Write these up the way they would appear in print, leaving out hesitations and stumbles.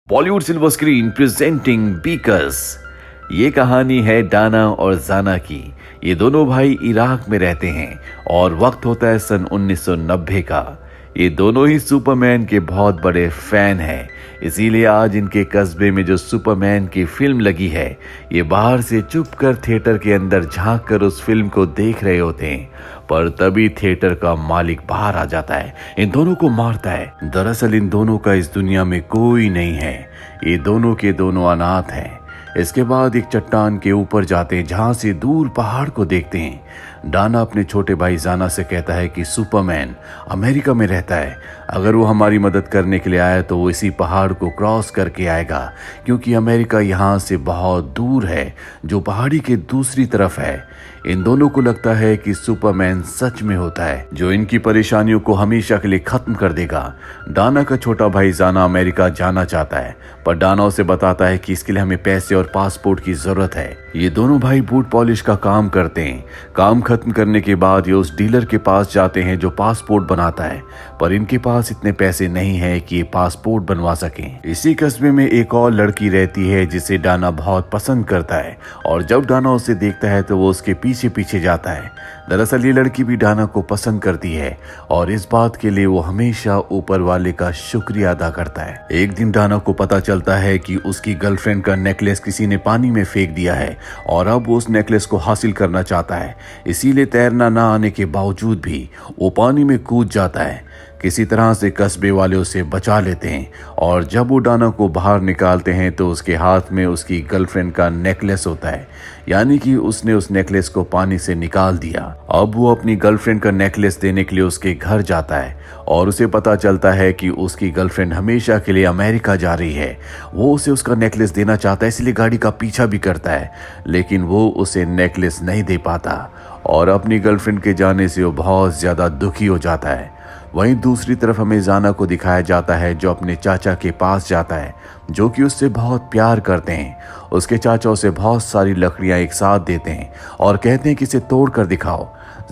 Bollywood silver screen presenting बीकस। ये कहानी है डाना और जाना की। ये दोनों भाई इराक में रहते हैं और वक्त होता है सन 1990 का। ये दोनों ही सुपरमैन के बहुत बड़े फैन हैं, इसीलिए आज इनके कस्बे में जो सुपरमैन की फिल्म लगी है, ये बाहर से चुपकर थिएटर के अंदर झांक कर उस फिल्म को देख रहे होते हैं। पर तभी थिएटर का मालिक बाहर आ जाता है, इन दोनों को मारता है। दरअसल इन दोनों का इस दुनिया में कोई नहीं है, ये दोनों के दोनों अनाथ हैं। इसके बाद एक चट्टान के ऊपर जाते हैं जहां से दूर पहाड़ को देखते हैं। डाना अपने छोटे भाई जाना से कहता है कि सुपरमैन अमेरिका में रहता है, अगर वो हमारी मदद करने के लिए आया तो वो इसी पहाड़ को क्रॉस करके आएगा, क्योंकि अमेरिका यहाँ से बहुत दूर है जो पहाड़ी के दूसरी तरफ है। इन दोनों को लगता है कि सुपरमैन सच में होता है जो इनकी परेशानियों को हमेशा के लिए खत्म कर देगा। डाना का छोटा भाई जाना अमेरिका जाना चाहता है, पर डाना उसे बताता है कि इसके लिए हमें पैसे और पासपोर्ट की जरूरत है। ये दोनों भाई बूट पॉलिश का काम करते हैं। काम खत्म करने के बाद ये उस डीलर के पास जाते हैं जो पासपोर्ट बनाता है, पर इनके पास इतने पैसे नहीं है कि ये पासपोर्ट बनवा सकें। इसी कस्बे में एक और लड़की रहती है जिसे डाना बहुत पसंद करता है, और जब डाना उसे देखता है तो वो उसके पीछे पीछे जाता है। दरअसल ये लड़की भी डाना को पसंद करती है और इस बात के लिए वो हमेशा ऊपर वाले का शुक्रिया अदा करता है। एक दिन डाना को पता चलता है कि उसकी गर्लफ्रेंड का नेकलेस किसी ने पानी में फेंक दिया है और अब वो उस नेकलेस को हासिल करना चाहता है। इसीलिए तैरना ना आने के बावजूद भी वो पानी में कूद जाता है। किसी तरह से कस्बे वाले उसे बचा लेते हैं और जब वो डाना को बाहर निकालते हैं तो उसके हाथ में उसकी गर्लफ्रेंड का नेकलेस होता है, यानी कि उसने उस नेकलेस को पानी से निकाल दिया। अब वो अपनी गर्लफ्रेंड का नेकलेस देने के लिए उसके घर जाता है और उसे पता चलता है कि उसकी गर्लफ्रेंड हमेशा के लिए अमेरिका जा रही है। वो उसे उसका नेकलेस देना चाहता है, इसलिए गाड़ी का पीछा भी करता है, लेकिन वो उसे नेकलेस नहीं दे पाता और अपनी गर्लफ्रेंड के जाने से वो बहुत ज्यादा दुखी हो जाता है। वहीं दूसरी तरफ हमें जाना को दिखाया जाता है जो अपने चाचा के पास जाता है, जो कि उससे बहुत प्यार करते हैं। उसके चाचा उसे बहुत सारी लकड़ियां एक साथ देते हैं और कहते हैं कि इसे तोड़ कर दिखाओ।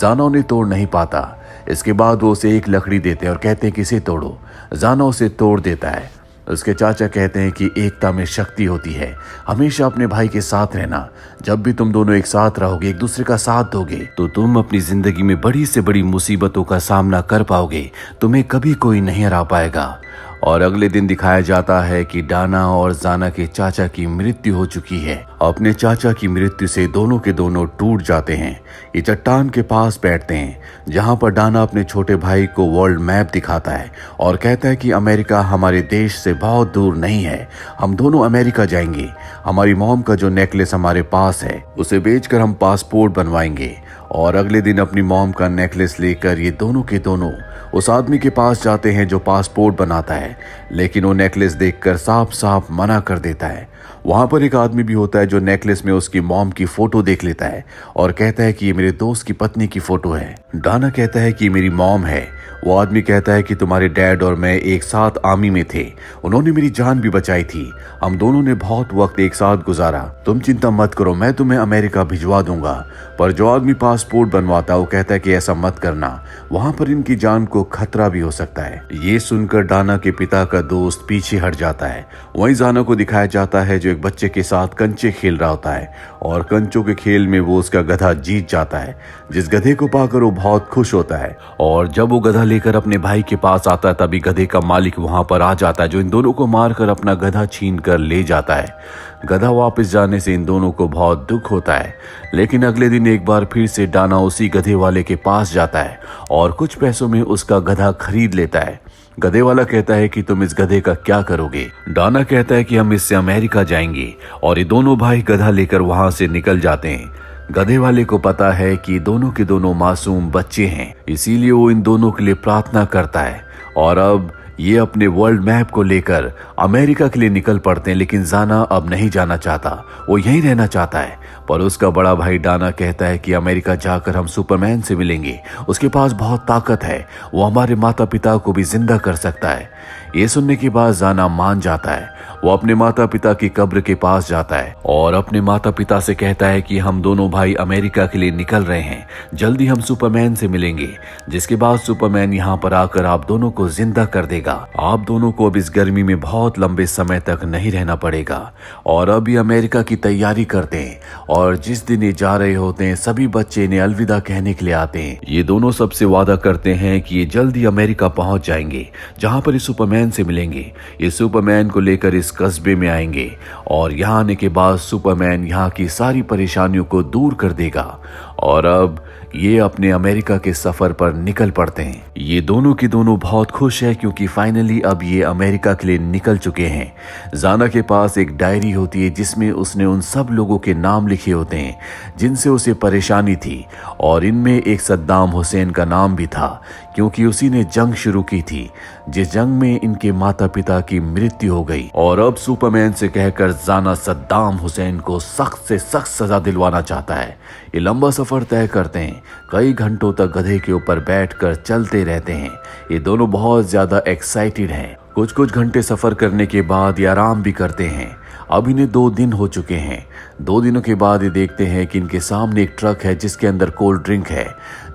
जाना उन्हें तोड़ नहीं पाता। इसके बाद वो उसे एक लकड़ी देते हैं और कहते हैं कि इसे तोड़ो। जाना उसे तोड़ देता है। उसके चाचा कहते हैं कि एकता में शक्ति होती है, हमेशा अपने भाई के साथ रहना। जब भी तुम दोनों एक साथ रहोगे, एक दूसरे का साथ दोगे, तो तुम अपनी जिंदगी में बड़ी से बड़ी मुसीबतों का सामना कर पाओगे, तुम्हें कभी कोई नहीं हरा पाएगा। और अगले दिन दिखाया जाता है कि डाना और जाना के चाचा की मृत्यु हो चुकी है। अपने चाचा की मृत्यु से दोनों के दोनों टूट जाते हैं। ये चट्टान के पास बैठते हैं जहां पर डाना अपने छोटे भाई को वर्ल्ड मैप दिखाता है और कहता है कि अमेरिका हमारे देश से बहुत दूर नहीं है, हम दोनों अमेरिका जाएंगे। हमारी मॉम का जो नेकलेस हमारे पास है उसे बेचकर हम पासपोर्ट बनवाएंगे। और अगले दिन अपनी मॉम का नेकलेस लेकर ये दोनों के दोनों उस आदमी के पास जाते हैं जो पासपोर्ट बनाता है, लेकिन वो नेकलेस देखकर साफ साफ मना कर देता है। वहां पर एक आदमी भी होता है जो नेकलेस में उसकी मॉम की फोटो देख लेता है और कहता है कि ये मेरे दोस्त की पत्नी की फोटो है। डाना कहता है कि मेरी मॉम है। वो आदमी कहता है कि तुम्हारे डैड और मैं एक साथ आर्मी में थे, उन्होंने मेरी जान भी बचाई थी, हम दोनों ने बहुत वक्त एक साथ गुजारा, तुम चिंता मत करो, मैं तुम्हें अमेरिका भिजवा दूंगा। पर जो आदमी पासपोर्ट बनवाता है वो कहता है कि ऐसा मत करना, वहां पर इनकी जान को खतरा भी हो सकता है। ये सुनकर डाना के पिता का दोस्त पीछे हट जाता है। वहीं जाना को दिखाया जाता है जो एक बच्चे के साथ कंचे खेल रहा होता है और कंचों के खेल में वो उसका गधा जीत जाता है, जिस गधे को पाकर वो बहुत खुश होता है। और जब वो गधा लेकर अपने भाई के पास आता है तभी गधे का मालिक वहां पर आ जाता है, जो इन दोनों को मारकर अपना गधा छीन कर ले जाता है। गधा वापस जाने से इन दोनों को बहुत दुख होता है, लेकिन अगले दिन एक बार फिर से डाना उसी गधे वाले के पास जाता है और कुछ पैसों में उसका गधा खरीद लेता है। गधे वाला कहता है कि तुम इस गधे का क्या करोगे? डाना कहता है कि हम इससे अमेरिका जाएंगे, और ये दोनों भाई गधा लेकर वहां से निकल जाते हैं। गधे वाले को पता है कि दोनों के दोनों मासूम बच्चे हैं, इसीलिए वो इन दोनों के लिए प्रार्थना करता है और अब ये अपने वर्ल्ड मैप को लेकर अमेरिका के लिए निकल पड़ते हैं। लेकिन जाना अब नहीं जाना चाहता, वो यहीं रहना चाहता है। पर उसका बड़ा भाई डाना कहता है कि अमेरिका जाकर हम सुपरमैन से मिलेंगे, उसके पास बहुत ताकत है, वो हमारे माता पिता को भी जिंदा कर सकता है। ये सुनने के बाद जाना मान जाता है। वो अपने माता पिता की कब्र के पास जाता है और अपने माता पिता से कहता है कि हम दोनों भाई अमेरिका के लिए निकल रहे हैं, जल्दी हम सुपरमैन से मिलेंगे। जिसके बाद सुपरमैन यहाँ पर आकर आप दोनों को जिंदा कर देगा। आप दोनों को अब इस गर्मी में बहुत लंबे समय तक नहीं रहना पड़ेगा। और अब ये अमेरिका की तैयारी करते हैं और जिस दिन ये जा रहे होते हैं सभी बच्चे इन्हें अलविदा कहने के लिए आते हैं। ये दोनों सबसे वादा करते हैं कि ये जल्दी अमेरिका पहुंच जाएंगे जहां पर ये सुपरमैन से मिलेंगे। ये सुपरमैन को लेकर इस कस्बे में आएंगे और यहाँ आने के बाद सुपरमैन यहाँ की सारी परेशानियों को दूर कर देगा। और अब ये अपने अमेरिका के सफर पर निकल पड़ते हैं। ये दोनों की दोनों बहुत खुश है क्योंकि फाइनली अब ये अमेरिका के लिए निकल चुके हैं। जाना के पास एक डायरी होती है जिसमें उसने उन सब लोगों के नाम लिखे होते हैं जिनसे उसे परेशानी थी और इनमें एक सद्दाम हुसैन का नाम भी था क्योंकि उसी ने जंग शुरू की थी जिस जंग में इनके माता पिता की मृत्यु हो गई। और अब सुपरमैन से कहकर जाना सद्दाम हुसैन को सख्त से सख्त सजा दिलवाना चाहता है। ये लंबा सफर तय करते हैं, कई घंटों तक गधे के ऊपर बैठकर चलते रहते हैं। ये दोनों बहुत ज्यादा एक्साइटेड हैं। कुछ कुछ घंटे सफर करने के बाद ये आराम भी करते हैं। अब इन्हें 2 दिन हो चुके हैं। 2 दिनों के बाद ये देखते हैं कि इनके सामने एक ट्रक है जिसके अंदर कोल्ड ड्रिंक है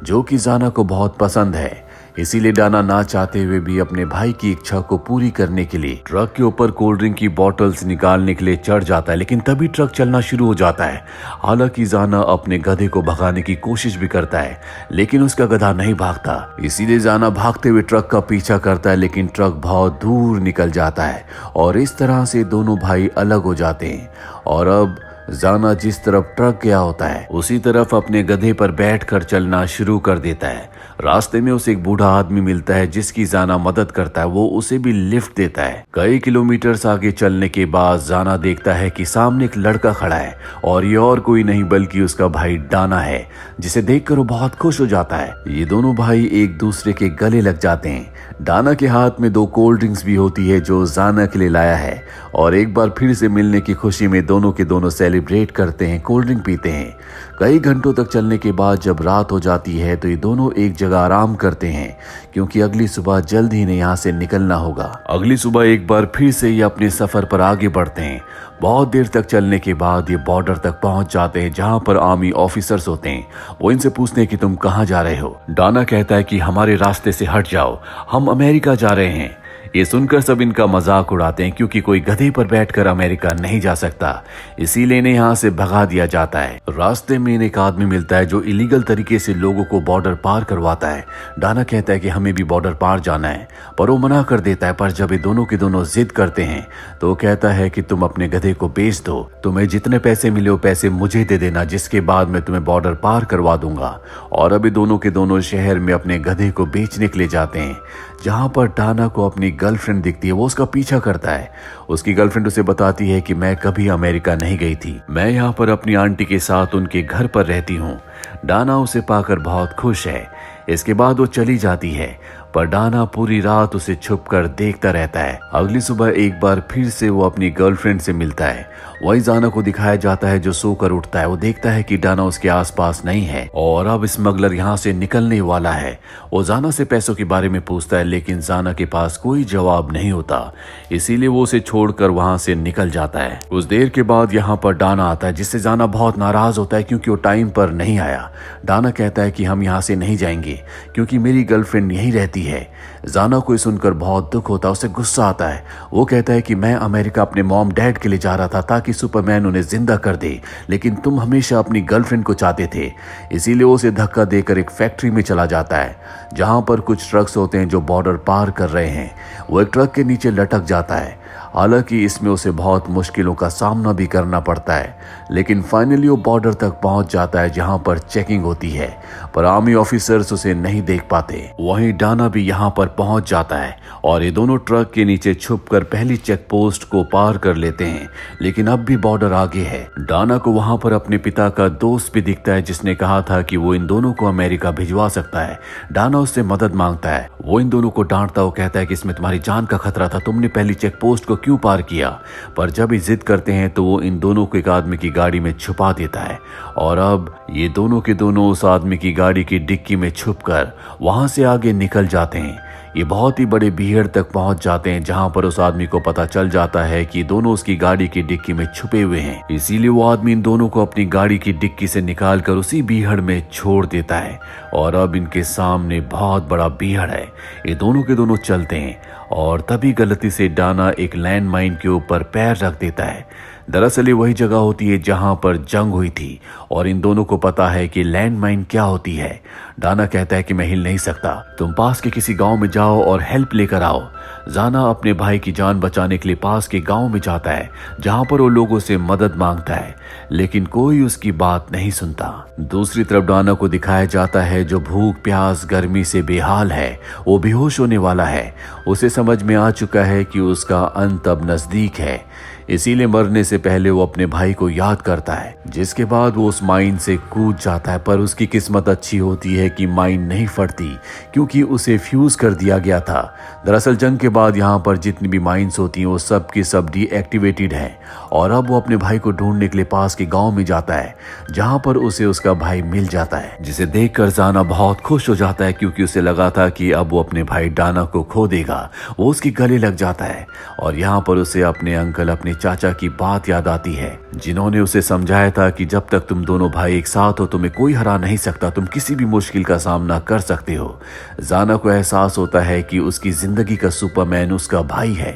जो कि जाना को बहुत पसंद है। इसीलिए डाना ना चाहते हुए भी अपने भाई की इच्छा को पूरी करने के लिए ट्रक के ऊपर कोल्ड ड्रिंक की बॉटल्स निकालने के लिए चढ़ जाता है, लेकिन तभी ट्रक चलना शुरू हो जाता है। हालांकि जाना अपने गधे को भगाने की कोशिश भी करता है लेकिन उसका गधा नहीं भागता। इसीलिए जाना भागते हुए ट्रक का पीछा करता है लेकिन ट्रक बहुत दूर निकल जाता है और इस तरह से दोनों भाई अलग हो जाते हैं। और अब जाना जिस तरफ ट्रक गया होता है उसी तरफ अपने गधे पर बैठकर चलना शुरू कर देता है। रास्ते में उसे एक बूढ़ा आदमी मिलता है जिसकी जाना मदद करता है। वो उसे भी लिफ्ट देता है। कई किलोमीटर आगे चलने के बाद जाना देखता है कि सामने एक लड़का खड़ा है और ये और कोई नहीं बल्कि उसका भाई डाना है जिसे देखकर वो बहुत खुश हो जाता है। ये दोनों भाई एक दूसरे के गले लग जाते हैं। डाना के हाथ में 2 कोल्ड ड्रिंक्स भी होती है जो जाना के लिए लाया है और एक बार फिर से मिलने की खुशी में दोनों के दोनों सेलिब्रेट करते हैं, कोल्ड ड्रिंक पीते हैं। कई घंटों तक चलने के बाद जब रात हो जाती है तो ये दोनों एक जगह आराम करते हैं क्योंकि अगली सुबह जल्द ही इन्हें यहाँ से निकलना होगा। अगली सुबह एक बार फिर से ये अपने सफर पर आगे बढ़ते हैं। बहुत देर तक चलने के बाद ये बॉर्डर तक पहुंच जाते हैं जहां पर आर्मी ऑफिसर्स होते हैं। वो इनसे पूछते हैं कि तुम कहां जा रहे हो। डाना कहता है कि हमारे रास्ते से हट जाओ, हम अमेरिका जा रहे हैं। ये सुनकर सब इनका मजाक उड़ाते हैं क्योंकि कोई गधे पर बैठकर अमेरिका नहीं जा सकता, इसीलिए इन्हें यहाँ से भगा दिया जाता है। रास्ते में इन्हें एक आदमी मिलता है जो इलीगल तरीके से लोगों को बॉर्डर पार करवाता है। डाना कहता है कि हमें भी बॉर्डर पार जाना है पर वो मना कर देता है। पर जब ये दोनों के दोनों जिद करते हैं तो वो कहता है कि तुम अपने गधे को बेच दो, तुम्हें जितने पैसे मिले वो पैसे मुझे दे देना, जिसके बाद मैं तुम्हें बॉर्डर पार करवा दूंगा। और अभी दोनों के दोनों शहर में अपने गधे को बेचने के लिए जाते हैं जहां पर डाना को अपनी गर्लफ्रेंड दिखती है। वो उसका पीछा करता है। उसकी गर्लफ्रेंड उसे बताती है कि मैं कभी अमेरिका नहीं गई थी, मैं यहाँ पर अपनी आंटी के साथ उनके घर पर रहती हूँ। डाना उसे पाकर बहुत खुश है। इसके बाद वो चली जाती है पर डाना पूरी रात उसे छुपकर देखता रहता है। अगली सुबह एक बार फिर से वो अपनी गर्लफ्रेंड से मिलता है। वही जाना को दिखाया जाता है जो सोकर उठता है। वो देखता है कि डाना उसके आसपास नहीं है और अब स्मगलर यहाँ से निकलने वाला है। वो जाना से पैसों के बारे में पूछता है लेकिन जाना के पास कोई जवाब नहीं होता, इसीलिए वो उसे छोड़कर वहां से निकल जाता है। कुछ देर के बाद यहाँ पर डाना आता है जिससे जाना बहुत नाराज होता है क्योंकि वो टाइम पर नहीं आया। डाना कहता है कि हम यहाँ से नहीं जाएंगे क्योंकि मेरी गर्लफ्रेंड यहीं रहती है। जाना को सुनकर बहुत दुख होता है, उसे गुस्सा आता है। वो कहता है कि मैं अमेरिका अपने मॉम डैड के लिए जा रहा था ताकि सुपरमैन उन्हें जिंदा कर दे, लेकिन तुम हमेशा अपनी गर्लफ्रेंड को चाहते थे। इसीलिए वो उसे धक्का देकर एक फैक्ट्री में चला जाता है जहां पर कुछ ट्रक्स होते हैं जो बॉर्डर पार कर रहे हैं। वो एक ट्रक के नीचे लटक जाता है। हालांकि इसमें उसे बहुत मुश्किलों का सामना भी करना पड़ता है, लेकिन फाइनली वो बॉर्डर तक पहुंच जाता है जहां पर चेकिंग होती है पर आर्मी ऑफिसर्स उसे नहीं देख पाते। वहीं डाना भी यहां पर पहुंच जाता है और ये दोनों ट्रक के नीचे छुपकर पहली चेक पोस्ट को पार कर लेते हैं, लेकिन अब भी बॉर्डर आगे है। डाना को वहां पर अपने पिता का दोस्त भी दिखता है जिसने कहा था कि वो इन दोनों को अमेरिका भिजवा सकता है। डाना उससे मदद मांगता है। वो इन दोनों को डांटता हुआ कहता है कि इसमें तुम्हारी जान का खतरा था, तुमने पहली चेक पोस्ट को क्यों पार किया। पर जब ये जिद करते हैं तो वो इन दोनों को एक आदमी की गाड़ी में छुपा देता है और अब ये दोनों के दोनों उस आदमी की गाड़ी की डिक्की में छुपकर वहां से आगे निकल जाते हैं। ये बहुत ही बड़े भीड़ तक पहुंच जाते हैं, जहां पर उस आदमी को पता चल जाता है कि दोनों उसकी गाड़ी की डिक्की में छुपे हुए हैं। इसीलिए वो आदमी इन दोनों को अपनी गाड़ी की डिक्की से निकालकर उसी भीड़ में छोड़ देता है और अब इनके सामने बहुत बड़ा भीड़ है। ये दोनों के दोनों चलते हैं और तभी गलती से डाना एक लैंड माइन के ऊपर पैर रख देता है। दरअसल ये वही जगह होती है जहां पर जंग हुई थी और इन दोनों को पता है कि लैंड माइन क्या होती है। डाना कहता है कि मैं हिल नहीं सकता, तुम पास के किसी गांव में जाओ और हेल्प लेकर आओ। जाना अपने भाई की जान बचाने के लिए पास के गांव में जाता है, जहां पर वो लोगों से मदद मांगता है, लेकिन कोई उसकी बात नहीं सुनता। दूसरी तरफ डाना को दिखाया जाता है जो भूख प्यास गर्मी से बेहाल है, वो बेहोश होने वाला है। उसे समझ में आ चुका है कि उसका अंत अब नजदीक है, इसीलिए मरने से पहले वो अपने भाई को याद करता है, जिसके बाद वो उस माइन से कूद जाता है। पर उसकी किस्मत अच्छी होती है कि माइन नहीं फटती, क्योंकि उसे फ्यूज कर दिया गया था। दरअसल जंग के बाद यहाँ पर जितनी भी माइंस होती हैं वो सब की सब डीएक्टिवेटेड हैं और अब वो अपने भाई को ढूंढने के लिए पास के गांव में जाता है, जहां पर उसे उसका भाई मिल जाता है, जिसे देखकर जाना बहुत खुश हो जाता है, क्योंकि उसे लगा था कि अब वो अपने भाई डाना को खो देगा। वो उसके गले लग जाता है और यहाँ पर उसे अपने अंकल अपने चाचा की बात याद आती है, जिन्होंने उसे समझाया था कि जब तक तुम दोनों भाई एक साथ हो तुम्हें कोई हरा नहीं सकता, तुम किसी भी मुश्किल का सामना कर सकते हो। जाना को एहसास होता है कि उसकी जिंदगी का सुपरमैन उसका भाई है।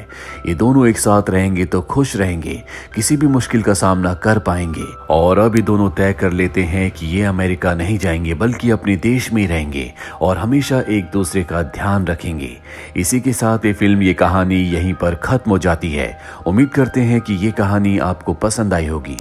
ये दोनों एक साथ रहेंगे तो खुश रहेंगे, किसी भी मुश्किल का सामना कर पाएंगे। और अब ये दोनों तय कर लेते हैं कि ये अमेरिका नहीं जाएंगे बल्कि अपने देश में ही रहेंगे और हमेशा एक दूसरे का ध्यान रखेंगे। इसी के साथ ये फिल्म, ये कहानी यहीं पर खत्म हो जाती है। उम्मीद करते हैं कि ये कहानी आपको पसंद आई होगी।